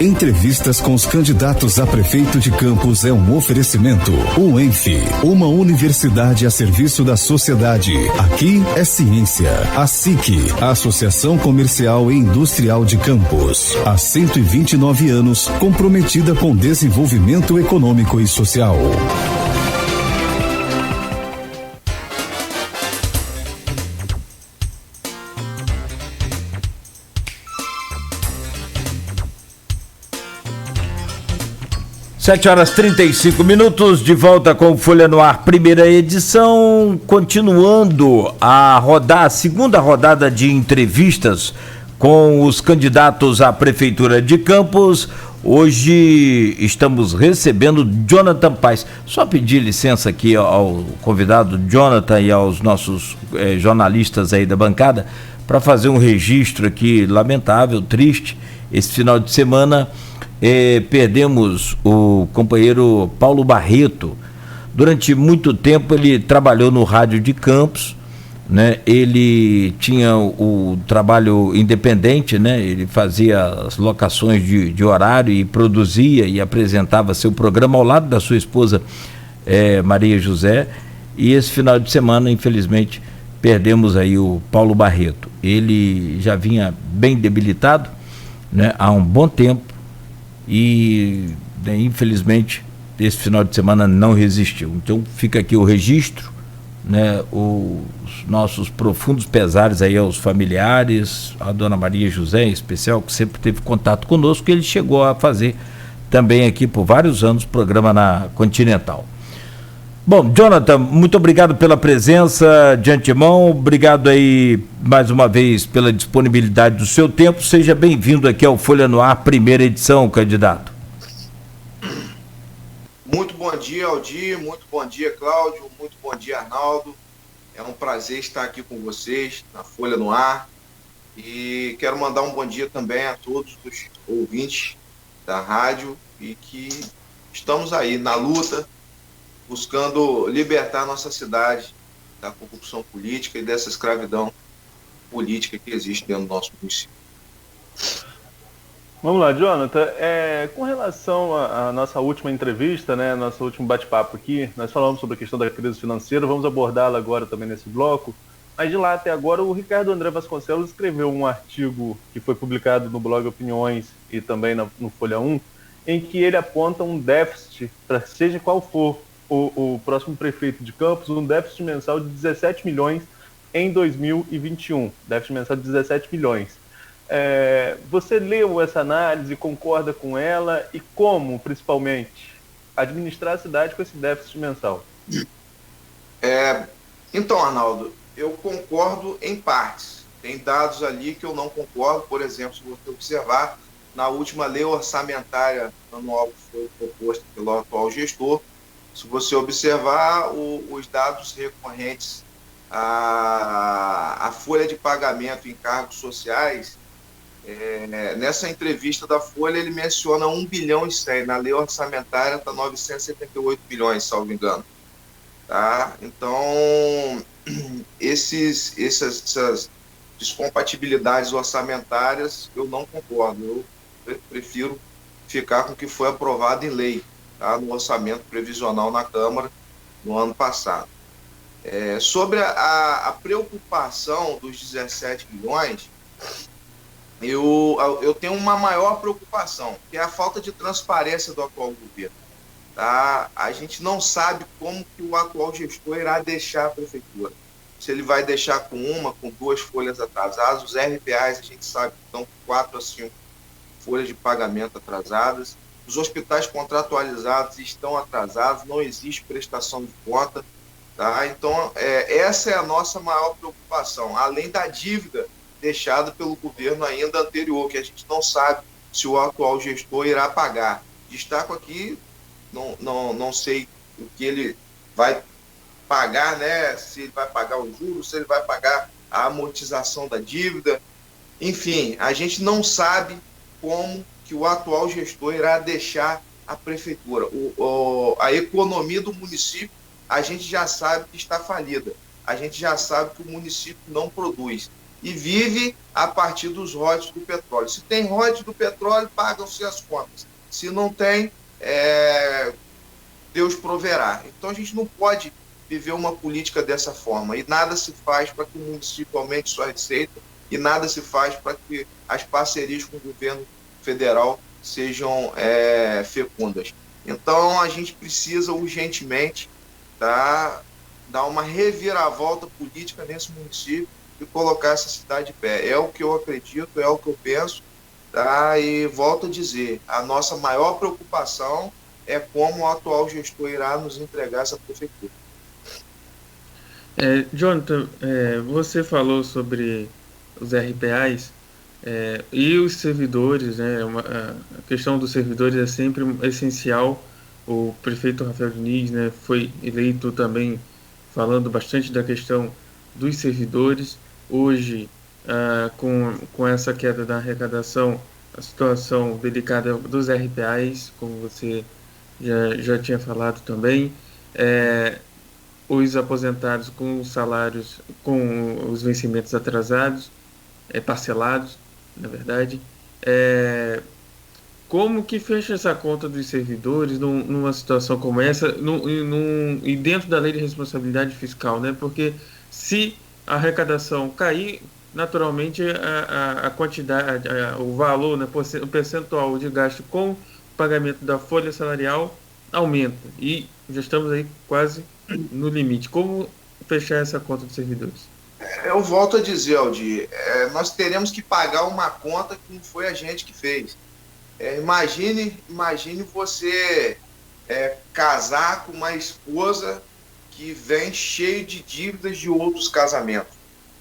Entrevistas com os candidatos a prefeito de Campos é um oferecimento. UENF, uma universidade a serviço da sociedade. Aqui é ciência. A SIC, a Associação Comercial e Industrial de Campos. Há 129 anos, comprometida com desenvolvimento econômico e social. 7h35, de volta com Folha no Ar, primeira edição, continuando a segunda rodada de entrevistas com os candidatos à Prefeitura de Campos. Hoje estamos recebendo Jonathan Paes. Só pedir licença aqui ao convidado Jonathan e aos nossos jornalistas aí da bancada para fazer um registro aqui lamentável, triste. Esse final de semana perdemos o companheiro Paulo Barreto. Durante muito tempo ele trabalhou no rádio de Campos, né? Ele tinha o trabalho independente, né? Ele fazia as locações de horário e produzia e apresentava seu programa ao lado da sua esposa Maria José. E esse final de semana, infelizmente, perdemos aí o Paulo Barreto. Ele já vinha bem debilitado, né? Há um bom tempo. E infelizmente esse final de semana não resistiu. Então fica aqui o registro, né, os nossos profundos pesares aí aos familiares, a dona Maria José em especial, que sempre teve contato conosco, que ele chegou a fazer também aqui por vários anos programa na Continental. Bom, Jonathan, muito obrigado pela presença de antemão, obrigado aí mais uma vez pela disponibilidade do seu tempo, seja bem-vindo aqui ao Folha no Ar, primeira edição, candidato. Muito bom dia, Aldir, muito bom dia, Cláudio, muito bom dia, Arnaldo. É um prazer estar aqui com vocês na Folha no Ar e quero mandar um bom dia também a todos os ouvintes da rádio e que estamos aí na luta, buscando libertar nossa cidade da corrupção política e dessa escravidão política que existe dentro do nosso município. Vamos lá, Jonathan. Com relação à nossa última entrevista, né, nosso último bate-papo aqui, nós falamos sobre a questão da crise financeira, vamos abordá-la agora também nesse bloco, mas de lá até agora o Ricardo André Vasconcelos escreveu um artigo que foi publicado no blog Opiniões e também no Folha 1, em que ele aponta um déficit, para seja qual for o próximo prefeito de Campos, um déficit mensal de 17 milhões em 2021. Déficit mensal de 17 milhões. Você leu essa análise, concorda com ela e como, principalmente, administrar a cidade com esse déficit mensal? Então, Arnaldo, eu concordo em partes. Tem dados ali que eu não concordo. Por exemplo, se você observar, na última lei orçamentária anual que foi proposta pelo atual gestor, se você observar os dados recorrentes à folha de pagamento em cargos sociais, nessa entrevista da Folha ele menciona 1 bilhão e 100, na lei orçamentária está 978 milhões, salvo engano. Tá? Então, essas descompatibilidades orçamentárias eu não concordo, eu prefiro ficar com o que foi aprovado em lei, tá? No orçamento previsional na Câmara no ano passado. Sobre a preocupação dos 17 milhões, eu tenho uma maior preocupação, que é a falta de transparência do atual governo. Tá? A gente não sabe como que o atual gestor irá deixar a prefeitura. Se ele vai deixar com 2 folhas atrasadas, os RPAs a gente sabe que estão com 4 a 5 folhas de pagamento atrasadas, os hospitais contratualizados estão atrasados, não existe prestação de conta. Tá? Então, essa é a nossa maior preocupação, além da dívida deixada pelo governo ainda anterior, que a gente não sabe se o atual gestor irá pagar. Destaco aqui, não sei o que ele vai pagar, né? Se ele vai pagar os juros, se ele vai pagar a amortização da dívida. Enfim, a gente não sabe como que o atual gestor irá deixar a prefeitura. A economia do município, a gente já sabe que está falida. A gente já sabe que o município não produz. e vive a partir dos royalties do petróleo. Se tem royalties do petróleo, pagam-se as contas. Se não tem, Deus proverá. Então a gente não pode viver uma política dessa forma, e nada se faz para que o município aumente sua receita, e nada se faz para que as parcerias com o governo federal sejam fecundas. Então a gente precisa urgentemente dar uma reviravolta política nesse município e colocar essa cidade de pé. É o que eu acredito, é o que eu penso, e volto a dizer, a nossa maior preocupação é como o atual gestor irá nos entregar essa prefeitura. Jonathan, você falou sobre os RPAs e os servidores, né? A questão dos servidores é sempre essencial. O prefeito Rafael Diniz, né, foi eleito também falando bastante da questão dos servidores. Hoje, com essa queda da arrecadação, a situação delicada dos RPAs, como você já tinha falado também, os aposentados com os salários, com os vencimentos atrasados, parcelados, na verdade. Como que fecha essa conta dos servidores numa situação como essa, e dentro da lei de responsabilidade fiscal, né? Porque se a arrecadação cair, naturalmente a quantidade, o valor, né, o percentual de gasto com o pagamento da folha salarial aumenta, e já estamos aí quase no limite. Como fechar essa conta dos servidores? Eu volto a dizer, Aldir, nós teremos que pagar uma conta que não foi a gente que fez. Imagine você casar com uma esposa que vem cheio de dívidas de outros casamentos.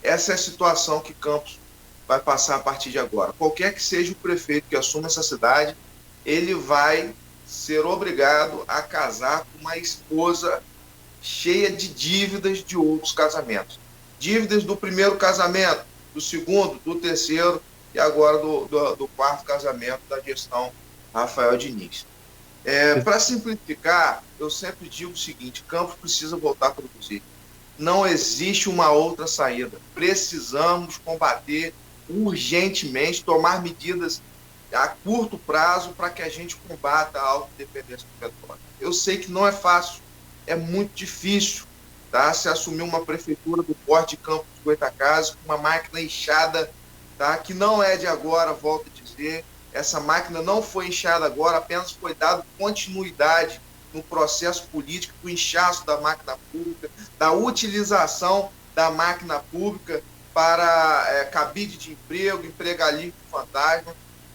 Essa é a situação que Campos vai passar a partir de agora. Qualquer que seja o prefeito que assuma essa cidade, ele vai ser obrigado a casar com uma esposa cheia de dívidas de outros casamentos. Dívidas do primeiro casamento, do segundo, do terceiro e agora do quarto casamento da gestão Rafael Diniz. Para simplificar, eu sempre digo o seguinte: Campos precisa voltar a produzir. Não existe uma outra saída. Precisamos combater urgentemente, tomar medidas a curto prazo para que a gente combata a autodependência do petróleo. Eu sei que não é fácil, é muito difícil, se assumir uma prefeitura do porte de Campos dos Goytacazes com uma máquina inchada, que não é de agora, volto a dizer. Essa máquina não foi inchada agora, apenas foi dado continuidade no processo político, do inchaço da máquina pública, da utilização da máquina pública para cabide de emprego, empregalhismo fantasma.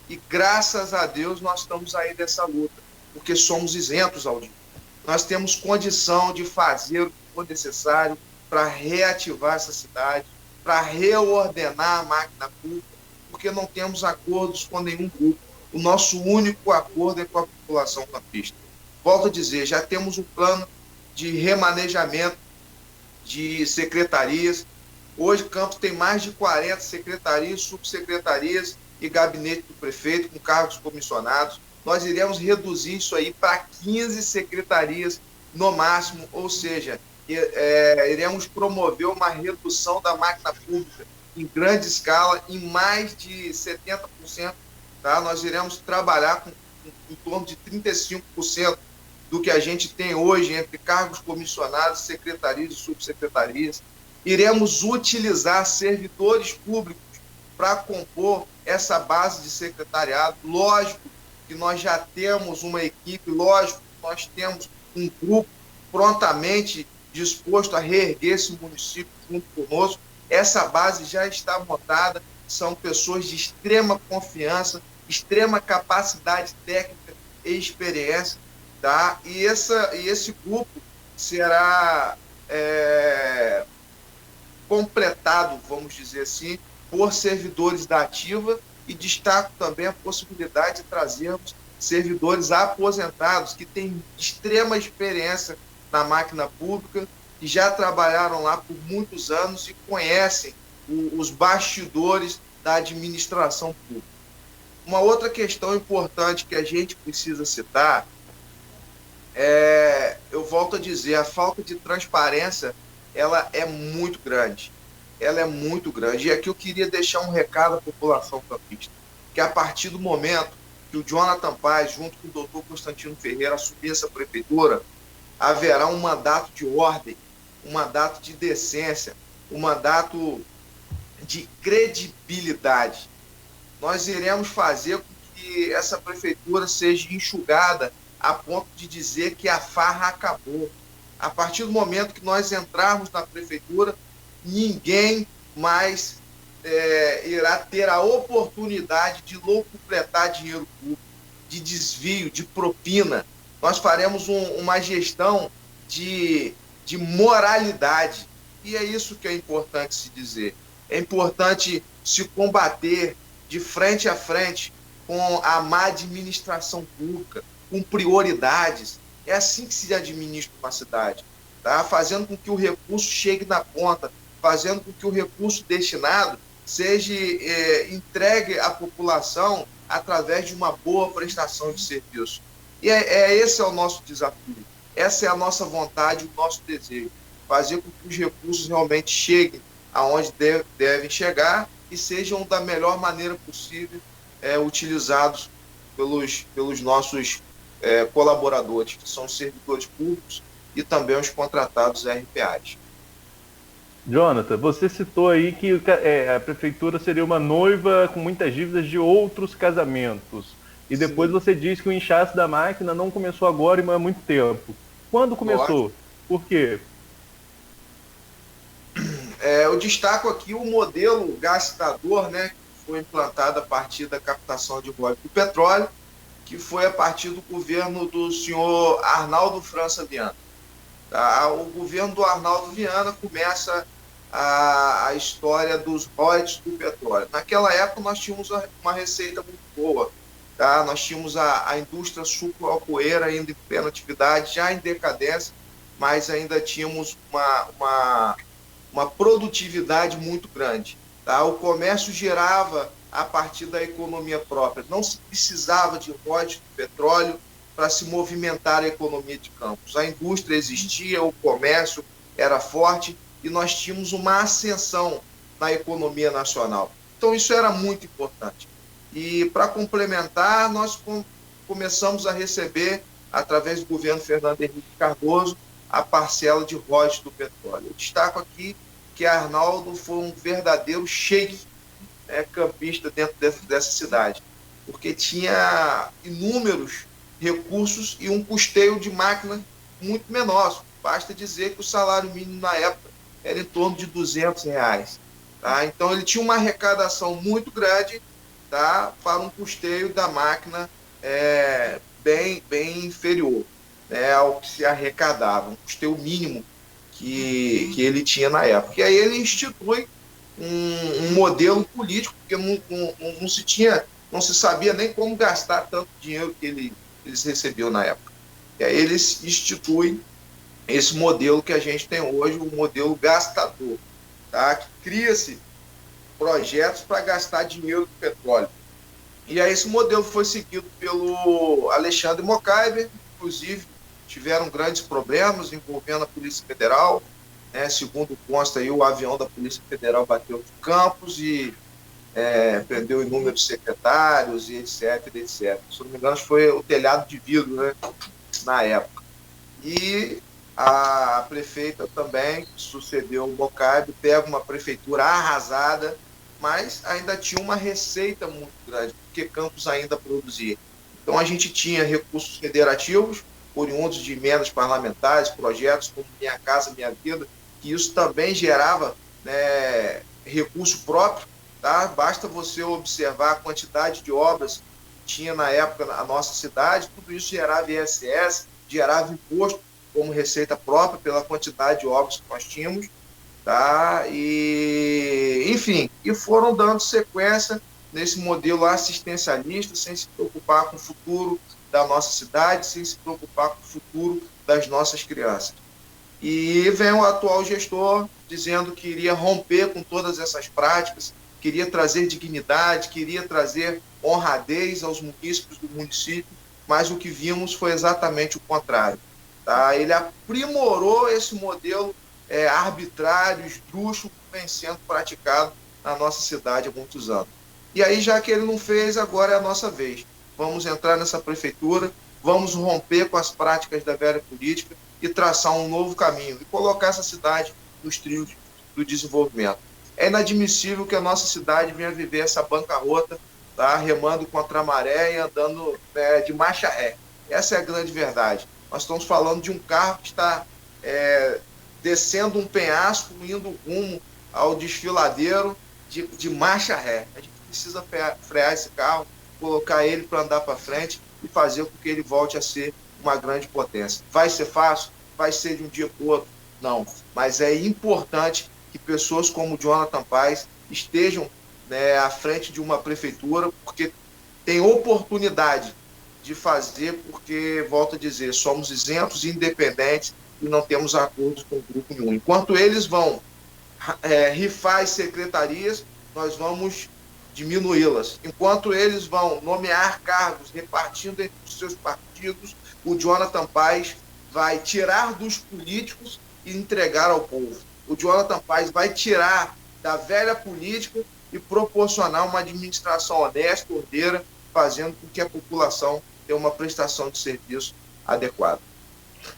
E graças a Deus nós estamos aí dessa luta, porque somos isentos, Aldir. Nós temos condição de fazer o que for necessário para reativar essa cidade, para reordenar a máquina pública, porque não temos acordos com nenhum grupo. O nosso único acordo é com a população campista. Volto a dizer, já temos um plano de remanejamento de secretarias. Hoje, Campos tem mais de 40 secretarias, subsecretarias e gabinete do prefeito, com cargos comissionados. Nós iremos reduzir isso aí para 15 secretarias no máximo, ou seja, iremos promover uma redução da máquina pública em grande escala, em mais de 70%. Nós iremos trabalhar com em torno de 35% do que a gente tem hoje entre cargos comissionados, secretarias e subsecretarias. Iremos utilizar servidores públicos para compor essa base de secretariado. Lógico que nós já temos uma equipe, lógico que nós temos um grupo prontamente disposto a reerguer esse município junto conosco. Essa base já está montada, são pessoas de extrema confiança, extrema capacidade técnica e experiência, E esse grupo será completado, vamos dizer assim, por servidores da ativa, e destaco também a possibilidade de trazermos servidores aposentados que têm extrema experiência na máquina pública, que já trabalharam lá por muitos anos e conhecem os bastidores da administração pública. Uma outra questão importante que a gente precisa citar eu volto a dizer, a falta de transparência ela é muito grande. ela é muito grande. E aqui eu queria deixar um recado à população campista, que a partir do momento que o Jonathan Paz, junto com o doutor Constantino Ferreira, assumir essa prefeitura, haverá um mandato de ordem, um mandato de decência, um mandato de credibilidade. Nós iremos fazer com que essa prefeitura seja enxugada a ponto de dizer que a farra acabou. A partir do momento que nós entrarmos na prefeitura, ninguém mais irá ter a oportunidade de locupletar dinheiro público, de desvio, de propina. Nós faremos uma gestão de moralidade. E é isso que é importante se dizer. É importante se combater de frente a frente com a má administração pública, com prioridades. É assim que se administra uma cidade, tá? Fazendo com que o recurso chegue na ponta, fazendo com que o recurso destinado seja entregue à população através de uma boa prestação de serviço. E esse é o nosso desafio, essa é a nossa vontade, o nosso desejo, fazer com que os recursos realmente cheguem aonde devem chegar e sejam da melhor maneira possível utilizados pelos nossos colaboradores, que são os servidores públicos e também os contratados RPAs. Jonathan, você citou aí que a prefeitura seria uma noiva com muitas dívidas de outros casamentos. E depois você diz que o inchaço da máquina não começou agora e há muito tempo. Quando começou? Por quê? Eu destaco aqui o modelo gastador, né, que foi implantado a partir da captação de royalties do petróleo, que foi a partir do governo do senhor Arnaldo França Viana. Tá? O governo do Arnaldo Viana começa a história dos royalties do petróleo. Naquela época nós tínhamos uma receita muito boa. Tá? Nós tínhamos a indústria sucroalcooleira ainda em plena atividade, já em decadência, mas ainda tínhamos uma produtividade muito grande. Tá? O comércio girava a partir da economia própria. Não se precisava de royalties do petróleo para se movimentar a economia de Campos. A indústria existia, o comércio era forte e nós tínhamos uma ascensão na economia nacional. Então isso era muito importante. E para complementar, nós começamos a receber, através do governo Fernando Henrique Cardoso, a parcela de royalties do petróleo. Eu destaco aqui que Arnaldo foi um verdadeiro sheik campista dentro dessa cidade, porque tinha inúmeros recursos e um custeio de máquina muito menor. Basta dizer que o salário mínimo na época era em torno de R$200. Tá? Então ele tinha uma arrecadação muito grande, tá, para um custeio da máquina bem inferior, ao que se arrecadava, um custeio mínimo que ele tinha na época. E aí ele institui um modelo político, porque não se sabia nem como gastar tanto dinheiro que eles recebiam na época. E aí eles instituem esse modelo que a gente tem hoje, o modelo gastador, tá? Que cria-se projetos para gastar dinheiro do petróleo. E aí esse modelo foi seguido pelo Alexandre Mocaibe, inclusive tiveram grandes problemas envolvendo a Polícia Federal, né? Segundo consta aí, o avião da Polícia Federal bateu em Campos e prendeu inúmeros secretários e etc. Se não me engano, foi o telhado de vidro, né? Na época. E a prefeita também, que sucedeu o Mocaibe, pega uma prefeitura arrasada, mas ainda tinha uma receita muito grande, porque Campos ainda produzia. Então a gente tinha recursos federativos, oriundos de emendas parlamentares, projetos como Minha Casa Minha Vida, que isso também gerava, né, recurso próprio. Tá? Basta você observar a quantidade de obras que tinha na época na nossa cidade, tudo isso gerava ISS, gerava imposto como receita própria pela quantidade de obras que nós tínhamos. Tá? E, enfim, e foram dando sequência nesse modelo assistencialista, sem se preocupar com o futuro da nossa cidade, sem se preocupar com o futuro das nossas crianças. E vem o atual gestor dizendo que iria romper com todas essas práticas, queria trazer dignidade, queria trazer honradez aos munícipes do município, mas o que vimos foi exatamente o contrário. Tá? Ele aprimorou esse modelo arbitrário, esdrúxulo, vem sendo praticado na nossa cidade há muitos anos. E aí, já que ele não fez, agora é a nossa vez. Vamos entrar nessa prefeitura, vamos romper com as práticas da velha política e traçar um novo caminho e colocar essa cidade nos trilhos do desenvolvimento. É inadmissível que a nossa cidade venha viver essa bancarrota, tá, remando contra a maré e andando de marcha ré. Essa é a grande verdade. Nós estamos falando de um carro que está descendo um penhasco, indo rumo ao desfiladeiro de marcha ré. A gente precisa frear esse carro, colocar ele para andar para frente e fazer com que ele volte a ser uma grande potência. Vai ser fácil? Vai ser de um dia para o outro? Não. Mas é importante que pessoas como o Jonathan Paz estejam à frente de uma prefeitura, porque tem oportunidade de fazer, porque, volto a dizer, somos isentos e independentes e não temos acordos com o grupo nenhum. Enquanto eles vão rifar as secretarias, nós vamos diminuí-las. Enquanto eles vão nomear cargos repartindo entre os seus partidos, o Jonathan Paz vai tirar dos políticos e entregar ao povo. O Jonathan Paz vai tirar da velha política e proporcionar uma administração honesta, ordeira, fazendo com que a população tenha uma prestação de serviço adequada.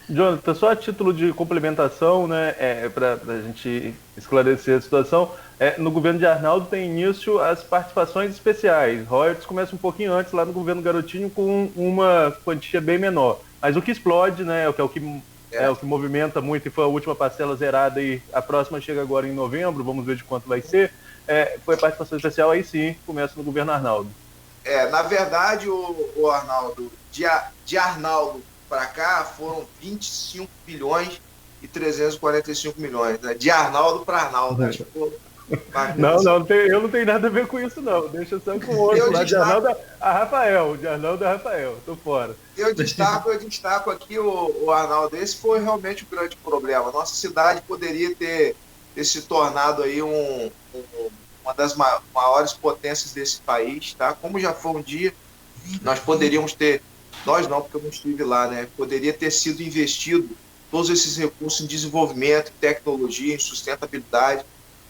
Jonathan, só a título de complementação, né, para a gente esclarecer a situação, no governo de Arnaldo tem início as participações especiais. Royalties começa um pouquinho antes, lá no governo Garotinho, com uma quantia bem menor. Mas o que explode, né, é o que movimenta muito, e foi a última parcela zerada, e a próxima chega agora em novembro, vamos ver de quanto vai ser, foi a participação especial, aí sim, começa no governo Arnaldo. Na verdade, o Arnaldo, de Arnaldo para cá, foram 25 bilhões e 345 milhões, né? De Arnaldo para Arnaldo. Acho que não, eu não tenho nada a ver com isso, não. Deixa só com o outro. Lá de Arnaldo a Rafael. De Arnaldo a Rafael. Tô fora. Eu destaco aqui, o Arnaldo. Esse foi realmente o grande problema. Nossa cidade poderia ter se tornado aí uma das maiores potências desse país, tá? Como já foi um dia, nós poderíamos ter, nós não, porque eu não estive lá, né? Poderia ter sido investido todos esses recursos em desenvolvimento, em tecnologia, em sustentabilidade,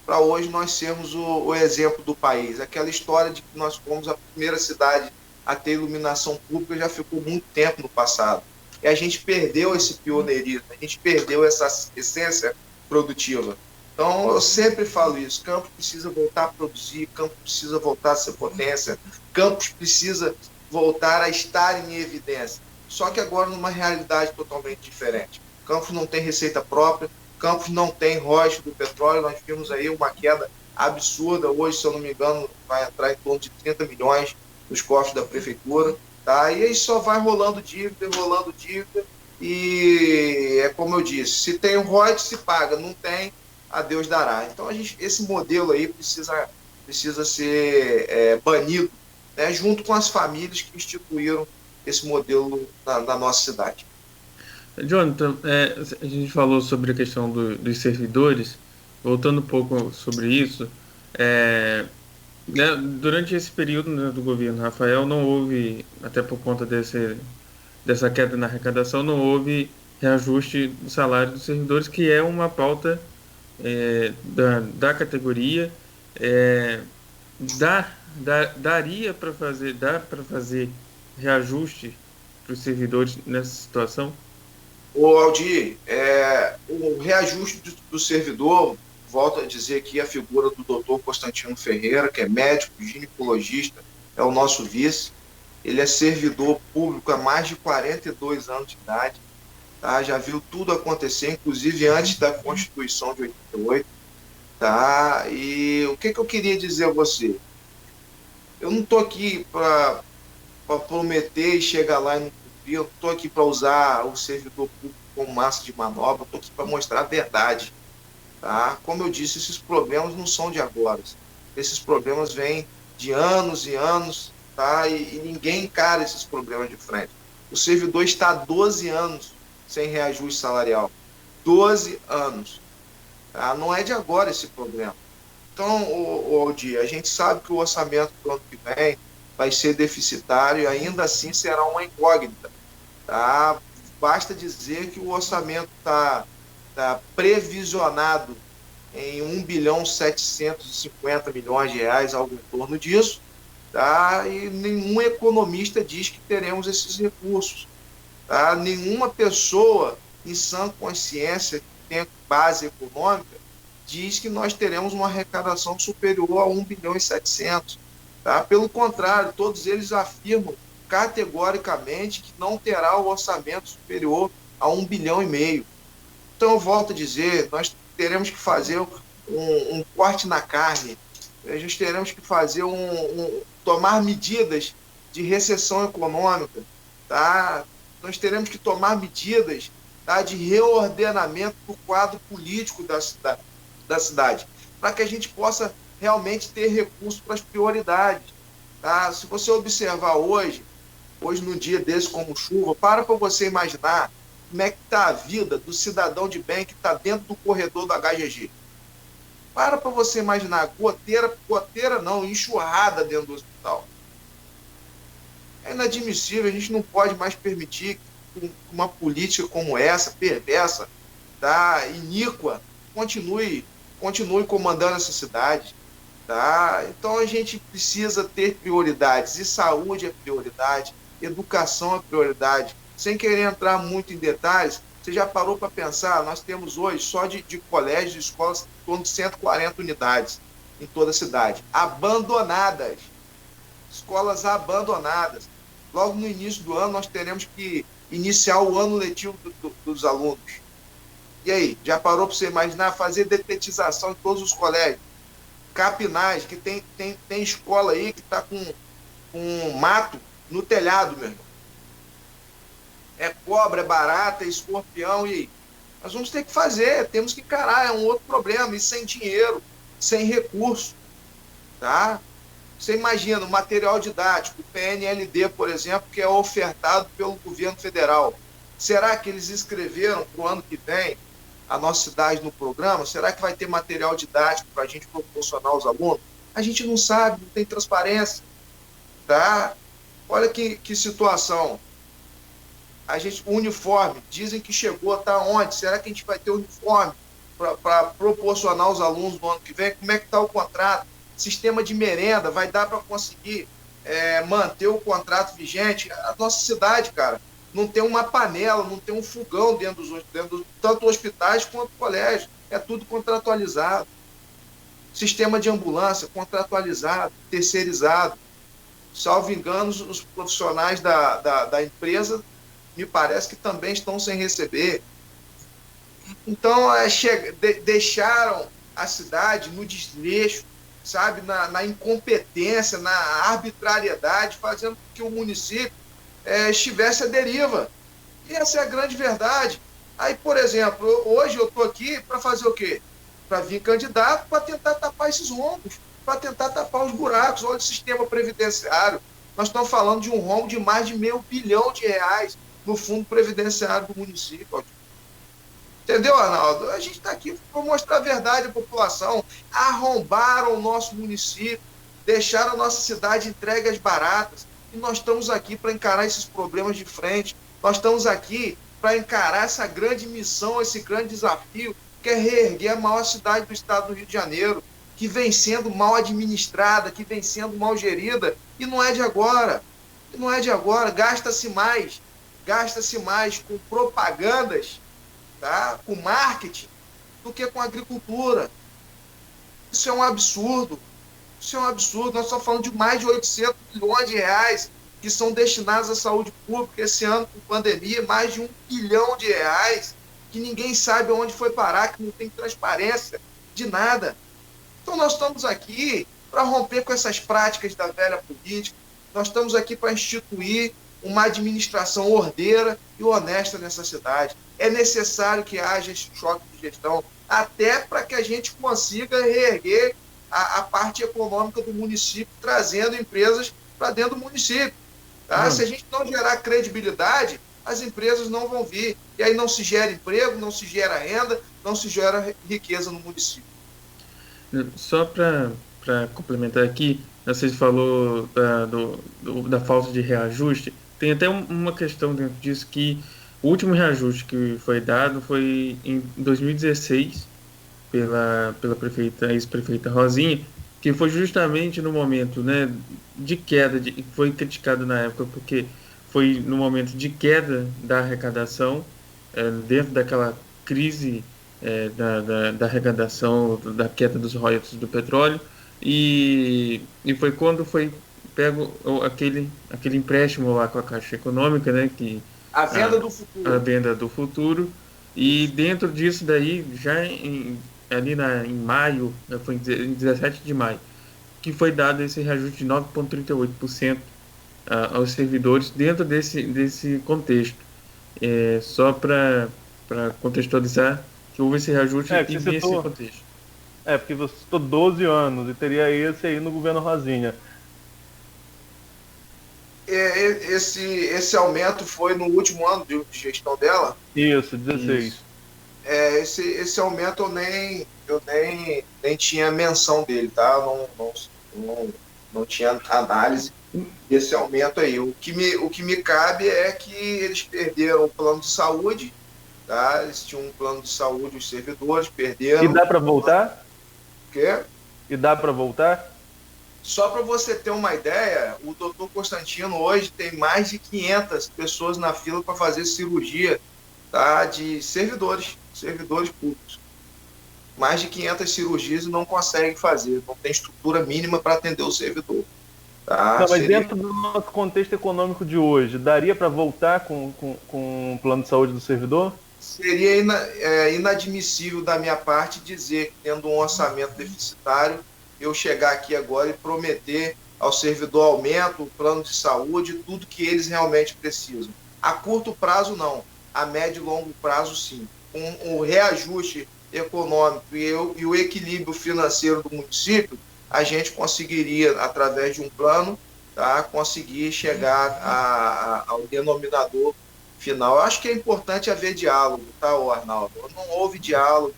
para hoje nós sermos o exemplo do país. Aquela história de que nós fomos a primeira cidade a ter iluminação pública já ficou muito tempo no passado. E a gente perdeu esse pioneirismo, a gente perdeu essa essência produtiva. Então, eu sempre falo isso, Campos precisa voltar a produzir, Campos precisa voltar a ser potência, Campos precisa voltar a estar em evidência. Só que agora numa realidade totalmente diferente. Campos não tem receita própria, Campos não tem royalties do petróleo, nós vimos aí uma queda absurda, hoje, se eu não me engano, vai entrar em torno de 30 milhões nos cofres da prefeitura, tá? E aí só vai rolando dívida, e é como eu disse, se tem um royalties, se paga, não tem, a Deus dará. Então, esse modelo aí precisa ser banido, né, junto com as famílias que instituíram esse modelo na nossa cidade. Jonathan, a gente falou sobre a questão dos servidores, voltando um pouco sobre isso, durante esse período, né, do governo Rafael, não houve, até por conta dessa queda na arrecadação, não houve reajuste do salário dos servidores, que é uma pauta da categoria. Daria para fazer reajuste para os servidores nessa situação? Ô Aldir, o reajuste do servidor, volto a dizer aqui a figura do doutor Constantino Ferreira, que é médico, ginecologista, é o nosso vice. Ele é servidor público há mais de 42 anos de idade, tá? Já viu tudo acontecer, inclusive antes da Constituição de 88. Tá? E o que eu queria dizer a você? Eu não estou aqui para prometer e chegar lá e não cumprir, eu não estou aqui para usar o servidor público como massa de manobra, eu estou aqui para mostrar a verdade. Tá? Como eu disse, esses problemas não são de agora. Esses problemas vêm de anos e anos, tá? E ninguém encara esses problemas de frente. O servidor está há 12 anos sem reajuste salarial. 12 anos. Tá? Não é de agora esse problema. Então, Aldir, a gente sabe que o orçamento do ano que vem vai ser deficitário e ainda assim será uma incógnita. Tá? Basta dizer que o orçamento está previsionado em 1.750 bilhões, algo em torno disso, tá? E nenhum economista diz que teremos esses recursos. Tá? Nenhuma pessoa em sã consciência que tenha base econômica diz que nós teremos uma arrecadação superior a 1,7 bilhão. Tá? Pelo contrário, todos eles afirmam categoricamente que não terá o orçamento superior a 1,5 bilhão. Então, eu volto a dizer, nós teremos que fazer um corte na carne, nós teremos que fazer tomar medidas de recessão econômica, tá? Nós teremos que tomar medidas, tá, de reordenamento do quadro político da cidade, para que a gente possa realmente ter recursos para as prioridades. Tá? Se você observar hoje num dia desse como chuva, para você imaginar como é que está a vida do cidadão de bem que está dentro do corredor do HGG. Para você imaginar, goteira não, enxurrada dentro do hospital. É inadmissível, a gente não pode mais permitir que uma política como essa, perversa, tá, iníqua, continue comandando essa cidade. Tá? Então a gente precisa ter prioridades, e saúde é prioridade, educação é prioridade. Sem querer entrar muito em detalhes, você já parou para pensar, nós temos hoje só de colégios e escolas em torno de 140 unidades em toda a cidade, abandonadas, escolas abandonadas. Logo no início do ano nós teremos que iniciar o ano letivo dos alunos. E aí, já parou para você imaginar fazer detetização em todos os colégios? Capinagem, que tem escola aí que está com mato no telhado, meu irmão. É cobra, é barata, é escorpião, e aí? Nós vamos ter que fazer, temos que encarar, é um outro problema, e sem dinheiro, sem recurso, tá? Você imagina, o material didático, o PNLD, por exemplo, que é ofertado pelo governo federal. Será que eles escreveram para o ano que vem a nossa cidade no programa? Será que vai ter material didático para a gente proporcionar aos alunos? A gente não sabe, não tem transparência. Tá? Olha que situação. O uniforme, dizem que chegou, tá onde? Será que a gente vai ter uniforme para proporcionar aos alunos no ano que vem? Como é que está o contrato? Sistema de merenda, vai dar para conseguir manter o contrato vigente? A nossa cidade, cara, não tem uma panela, não tem um fogão dentro tanto hospitais quanto colégios. É tudo contratualizado. Sistema de ambulância contratualizado, terceirizado. Salvo engano, os profissionais da empresa, me parece que também estão sem receber. Então, deixaram a cidade no desleixo, sabe, na incompetência, na arbitrariedade, fazendo com que o município estivesse à deriva. E essa é a grande verdade. Aí, por exemplo, hoje eu estou aqui para fazer o quê? Para vir candidato para tentar tapar esses rombos, para tentar tapar os buracos. Olha o sistema previdenciário. Nós estamos falando de um rombo de mais de R$500 bilhão no fundo previdenciário do município. Entendeu, Arnaldo? A gente está aqui para mostrar a verdade à população. Arrombaram o nosso município, deixaram a nossa cidade entregue às baratas. E nós estamos aqui para encarar esses problemas de frente. Nós estamos aqui para encarar essa grande missão, esse grande desafio, que é reerguer a maior cidade do estado do Rio de Janeiro, que vem sendo mal administrada, que vem sendo mal gerida, e não é de agora. Não é de agora. Gasta-se mais com propagandas, tá? Com marketing, do que com agricultura. Isso é um absurdo. Isso é um absurdo. Nós estamos falando de mais de R$800 bilhões que são destinados à saúde pública. Esse ano, com pandemia, mais de R$1 bilhão que ninguém sabe onde foi parar, que não tem transparência de nada. Então nós estamos aqui para romper com essas práticas da velha política. Nós estamos aqui para instituir uma administração ordeira e honesta nessa cidade. É necessário que haja esse choque de gestão, até para que a gente consiga reerguer a parte econômica do município, trazendo empresas para dentro do município. Tá? Se a gente não gerar credibilidade, as empresas não vão vir. E aí não se gera emprego, não se gera renda, não se gera riqueza no município. Só para complementar aqui, você falou da falta de reajuste. Tem até uma questão dentro disso, que o último reajuste que foi dado foi em 2016, pela prefeita, ex-prefeita Rosinha, que foi justamente no momento, né, de queda, foi criticado na época porque foi no momento de queda da arrecadação, dentro daquela crise da arrecadação, da queda dos royalties do petróleo, e foi quando foi pego aquele empréstimo lá com a Caixa Econômica, né, que A venda do futuro. a venda do futuro, e dentro disso daí, ali em maio, foi em 17 de maio, que foi dado esse reajuste de 9,38% aos servidores dentro desse contexto. Só para contextualizar, que houve esse reajuste e nesse contexto. Porque você citou 12 anos e teria esse aí no governo Rosinha. Esse aumento foi no último ano de gestão dela? Isso, 16. Esse aumento eu nem tinha menção dele, tá? Não tinha análise desse aumento aí. O que me cabe é que eles perderam o plano de saúde, tá? Eles tinham um plano de saúde, os servidores perderam. E dá para voltar? O quê? E dá para voltar? Só para você ter uma ideia, o doutor Constantino hoje tem mais de 500 pessoas na fila para fazer cirurgia, tá, de servidores públicos. Mais de 500 cirurgias e não consegue fazer, não tem estrutura mínima para atender o servidor. Tá? Não, mas dentro do nosso contexto econômico de hoje, daria para voltar com o plano de saúde do servidor? Seria inadmissível da minha parte dizer que, tendo um orçamento deficitário, eu chegar aqui agora e prometer ao servidor aumento, plano de saúde, tudo que eles realmente precisam. A curto prazo, não. A médio e longo prazo, sim. Com o reajuste econômico e o equilíbrio financeiro do município, a gente conseguiria, através de um plano, tá, conseguir chegar ao denominador final. Eu acho que é importante haver diálogo, tá, Arnaldo? Não houve diálogo,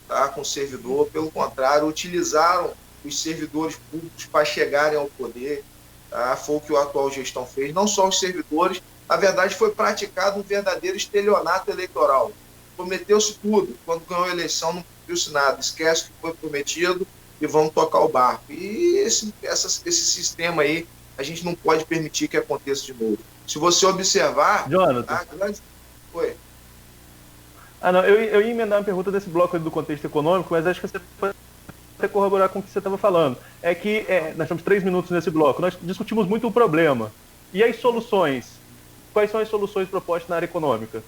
tá, com o servidor, pelo contrário, utilizaram os servidores públicos para chegarem ao poder, tá? Foi o que a atual gestão fez, não só os servidores, na verdade foi praticado um verdadeiro estelionato eleitoral, prometeu-se tudo, quando ganhou a eleição não cumpriu-se nada, esquece o que foi prometido e vamos tocar o barco, e esse sistema aí, a gente não pode permitir que aconteça de novo. Se você observar... Jonathan. Foi. Não, eu ia emendar uma pergunta desse bloco aí do contexto econômico, mas acho que você pode até corroborar com o que você estava falando. É que nós temos 3 minutos nesse bloco, nós discutimos muito o problema. E as soluções? Quais são as soluções propostas na área econômica?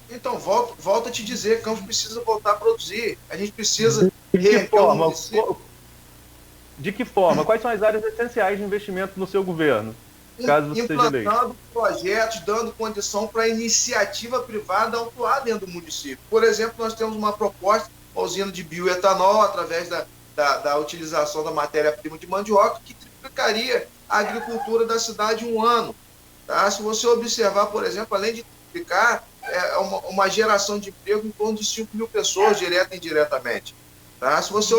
Então, volto a te dizer, Campos precisa voltar a produzir. A gente precisa... De que forma? Quais são as áreas essenciais de investimento no seu governo? Caso você seja eleito. Implantando projetos, dando condição para a iniciativa privada atuar dentro do município. Por exemplo, nós temos uma proposta, uma usina de bioetanol, através da utilização da matéria-prima de mandioca, que triplicaria a agricultura da cidade em um ano. Tá? Se você observar, por exemplo, além de triplicar, uma geração de emprego em torno de 5 mil pessoas, direta e indiretamente. Tá? Se você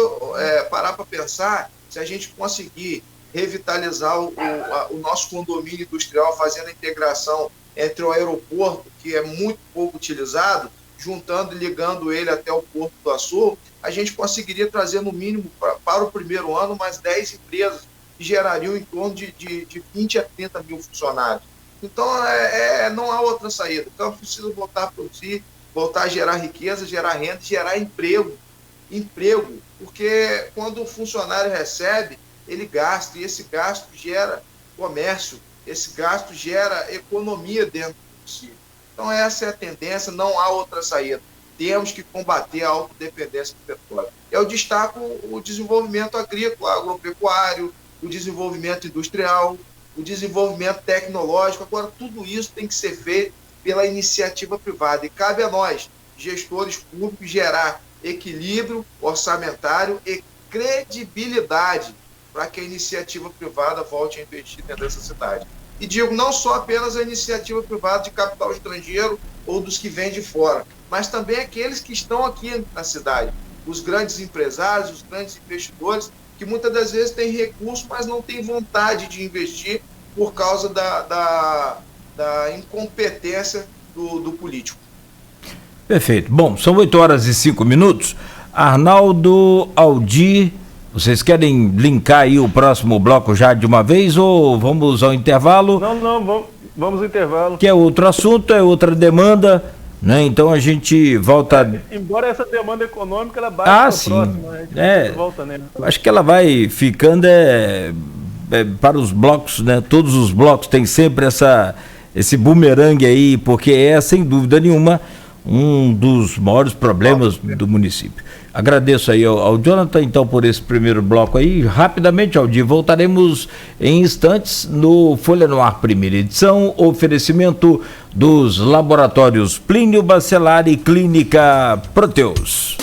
parar para pensar, se a gente conseguir revitalizar o nosso condomínio industrial, fazendo a integração entre o aeroporto, que é muito pouco utilizado, juntando e ligando ele até o Porto do Açu, a gente conseguiria trazer, no mínimo, para o primeiro ano, mais 10 empresas que gerariam em torno de 20 a 30 mil funcionários. Então, não há outra saída. Então, precisa voltar a produzir, voltar a gerar riqueza, gerar renda, gerar emprego. Emprego, porque quando o funcionário recebe, ele gasta, e esse gasto gera comércio, esse gasto gera economia dentro do município. Então essa é a tendência, não há outra saída. Temos que combater a autodependência do petróleo. Eu destaco o desenvolvimento agrícola, agropecuário, o desenvolvimento industrial, o desenvolvimento tecnológico. Agora, tudo isso tem que ser feito pela iniciativa privada, e cabe a nós, gestores públicos, gerar equilíbrio orçamentário e credibilidade para que a iniciativa privada volte a investir dentro dessa cidade. E digo, não só apenas a iniciativa privada de capital estrangeiro ou dos que vêm de fora, mas também aqueles que estão aqui na cidade, os grandes empresários, os grandes investidores, que muitas das vezes têm recursos, mas não têm vontade de investir por causa da incompetência do político. Perfeito. Bom, são 8 horas e 5 minutos. Arnaldo, Aldir, vocês querem linkar aí o próximo bloco já de uma vez ou vamos ao intervalo? Não, vamos ao intervalo. Que é outro assunto, é outra demanda, né? Então a gente volta... Embora essa demanda econômica, ela baixe sim. Próxima, a gente volta nela. Acho que ela vai ficando para os blocos, né? Todos os blocos têm sempre esse bumerangue aí, porque é, sem dúvida nenhuma, um dos maiores problemas do município. Agradeço aí ao Jonathan, então, por esse primeiro bloco aí. Rapidamente, Aldir, voltaremos em instantes no Folha no Ar, primeira edição, oferecimento dos laboratórios Plínio Bacelar e Clínica Proteus.